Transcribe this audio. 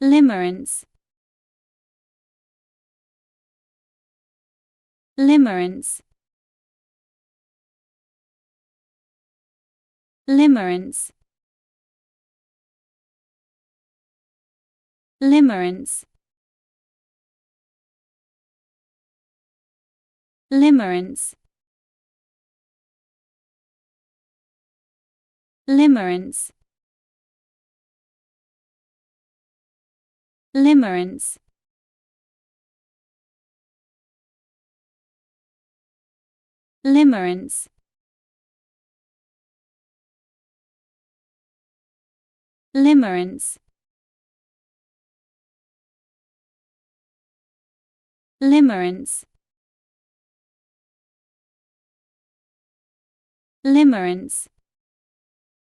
limerence, limerence, limerence, limerence, limerence, limerence, limerence, limerence, limerence, limerence, limerence,